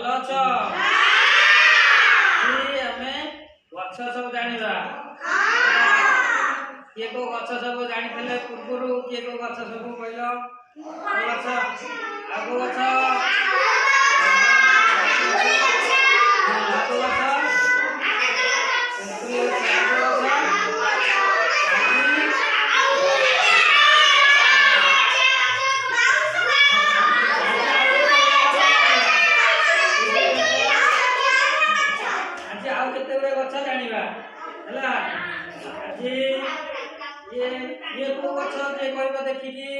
ଭଲ ଅଛ? ଆମେ ଗଛ ସବୁ ଜାଣିବା। କିଏ କୋଉ ଗଛ ସବୁ ଜାଣିଥିଲେ ପୂର୍ବରୁ? କିଏ କୋଉ ଗଛ ସବୁ କହିଲ? ଗଛ ଆଗୁ ଗଛ देखिए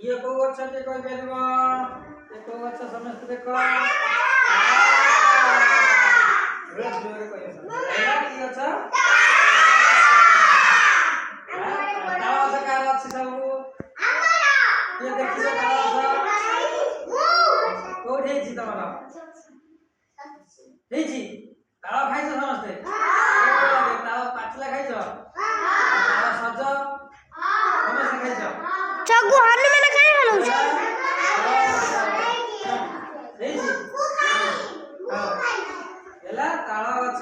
ये को अच्छा के कोई बेलवा ये को अच्छा समझते देखो रोज जोर कोई ऐसा की अच्छा तावा से का अच्छी सब ये देखि से तावा से कोठी छी तमरा हेजी तावा खाइछ समझते तावा पाचला खाइछ तावा सज समझते खाइछ चगु हनुमान काहे हलौछ हेजी एला ताळा गछ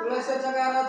तुलसी जगह